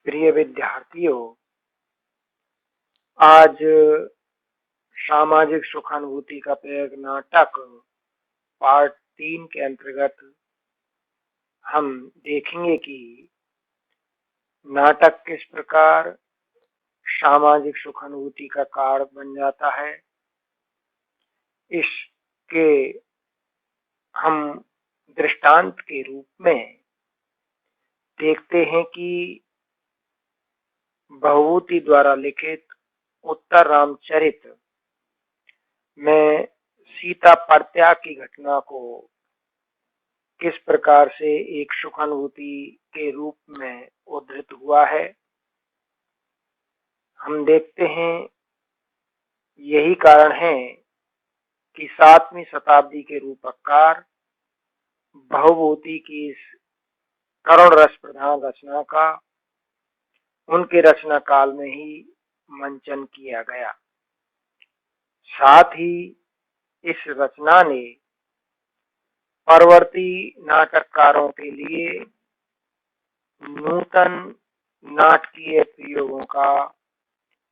प्रिय विद्यार्थियों, आज सामाजिक सुखानुभूति का प्रयोग नाटक पार्ट 3 के अंतर्गत हम देखेंगे कि नाटक किस प्रकार सामाजिक सुखानुभूति का कारक बन जाता है। इसके हम दृष्टांत के रूप में देखते हैं कि भवभूति द्वारा लिखित उत्तर रामचरित में सीता परित्याग की घटना को किस प्रकार से एक सुखानुभूति के रूप में उद्धृत हुआ है। हम देखते हैं यही कारण है कि 7वीं शताब्दी के रूपकार भवभूति की इस करुण रस प्रधान रचना का उनके रचना काल में ही मंचन किया गया। साथ ही इस रचना ने परवर्ती नाटककारों के लिए नूतन नाटकीय प्रयोगों का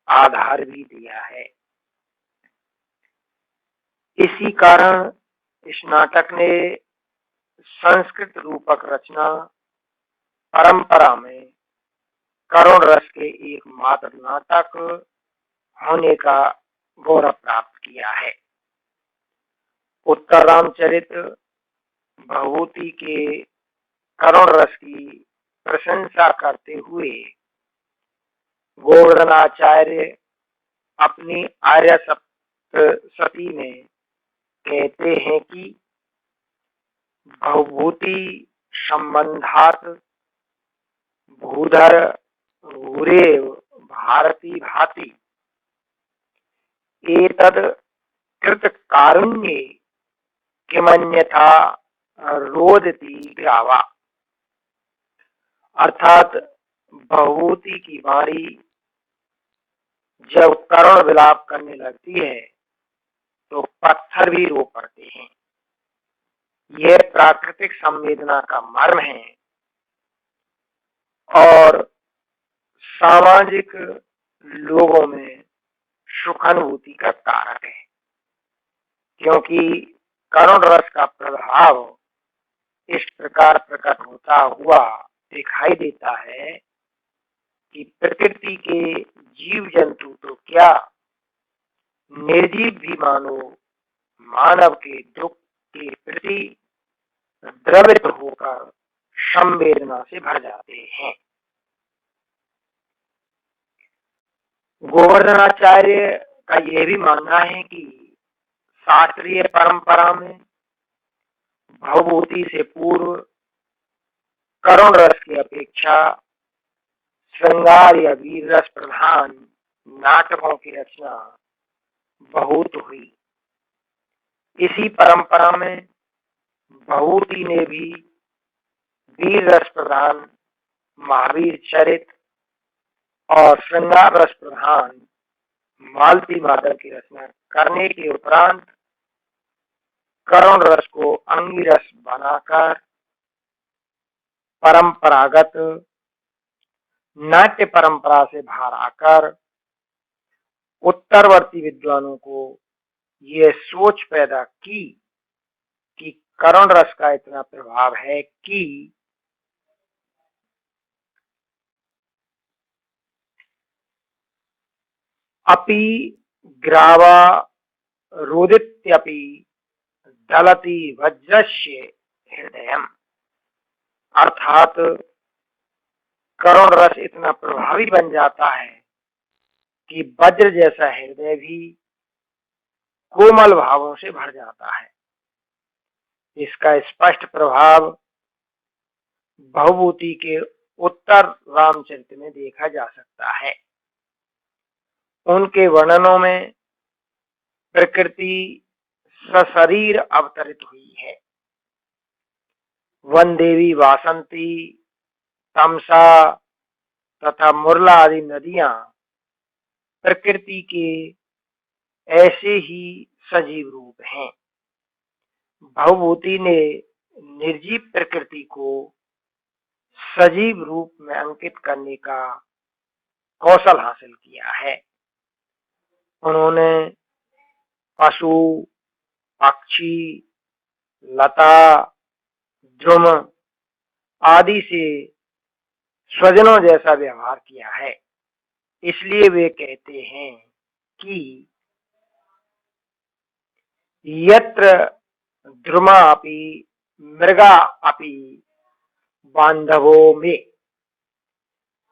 आधार भी दिया है। इसी कारण इस नाटक ने संस्कृत रूपक रचना परंपरा में करुण रस के एकमात्र नाटक होने का गौरव प्राप्त किया है। उत्तर रामचरित भवभूति के करुण रस की प्रशंसा करते हुए गोवर्धनाचार्य अपनी आर्य सप्तशती में कहते हैं कि भवभूति संबंधात भूधर भूरेव भारती भाति एतद कृत कारुण्ये किमन्यथा रोदती ग्रावा। अर्थात भवभूति की वाणी जब करुण विलाप करने लगती है तो पत्थर भी रो पड़ते हैं। यह प्राकृतिक संवेदना का मर्म है और सामाजिक लोगों में सुखानुभूति का कारक है, क्योंकि करुण रस का प्रभाव इस प्रकार प्रकट होता हुआ दिखाई देता है कि प्रकृति के जीव जंतु तो क्या, निर्जीव भी मानो मानव के दुख के प्रति द्रवित होकर संवेदना से भर जाते हैं। गोवर्धनाचार्य का यह भी मानना है कि शास्त्रीय परंपरा में भवभूति से पूर्व करुण रस की अपेक्षा श्रृंगार या वीर रस प्रधान नाटकों की रचना बहुत हुई। इसी परंपरा में भवभूति ने भी वीर रस प्रधान महावीर चरित और श्रृंगार रस प्रधान मालती माधव की रचना करने के उपरांत करुण रस को अंगिरस बनाकर परंपरागत नाट्य परंपरा से बाहर आकर उत्तरवर्ती विद्वानों को यह सोच पैदा की कि करुण रस का इतना प्रभाव है कि अपि ग्रावा रोदित्यपि दलति वज्रस्य हृदयम। अर्थात करुण रस इतना प्रभावी बन जाता है कि वज्र जैसा हृदय भी कोमल भावों से भर जाता है। इसका स्पष्ट प्रभाव भवभूति के उत्तर रामचरित में देखा जा सकता है। उनके वर्णनों में प्रकृति सशरीर अवतरित हुई है। वन देवी वासंती, तमसा तथा मुरला आदि नदियां प्रकृति के ऐसे ही सजीव रूप हैं। भवभूति ने निर्जीव प्रकृति को सजीव रूप में अंकित करने का कौशल हासिल किया है। उन्होंने पशु, पक्षी, लता, द्रुम आदि से स्वजनों जैसा व्यवहार किया है। इसलिए वे कहते हैं कि यत्र द्रुमापि मृगा अपि बांधवो में।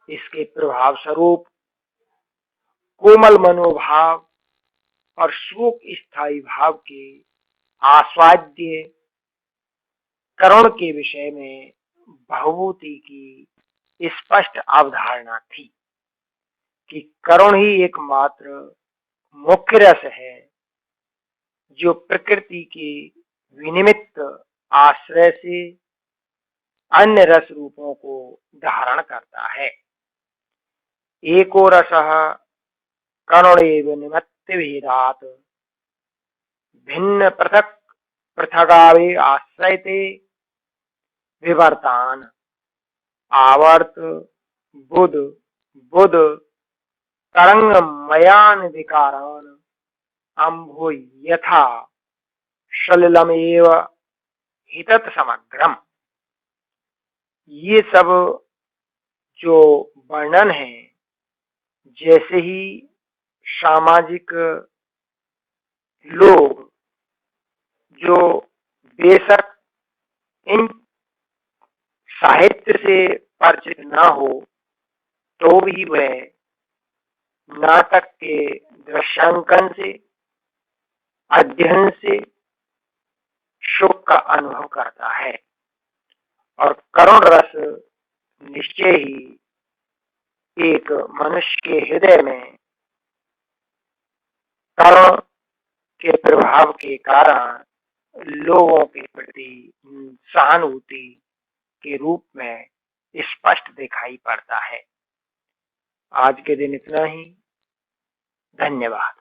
इसके प्रभाव स्वरूप कोमल मनोभाव और शोक स्थायी भाव के आस्वाद्य करुण के विषय में भवभूति की स्पष्ट अवधारणा थी कि करुण ही एकमात्र मुख्य रस है जो प्रकृति के विनिमित्त आश्रय से अन्य रस रूपों को धारण करता है। एको रसः करुणेव निमित्त भेदात् भिन्न पृथक पृथगावे आश्रयते विवर्तान आवर्त बुध बुध तरंगमयान विकारान अम्भो यथा सलिलमेव हितत समग्रम। ये सब जो वर्णन है, जैसे ही सामाजिक लोग जो बेशक इन साहित्य से परिचित न हो तो भी वह नाटक के दृश्यांकन से, अध्ययन से सुख का अनुभव करता है और करुण रस निश्चय ही एक मनुष्य के हृदय में करुण के प्रभाव के कारण लोगों के प्रति सहानुभूति के रूप में स्पष्ट दिखाई पड़ता है। आज के दिन इतना ही। धन्यवाद।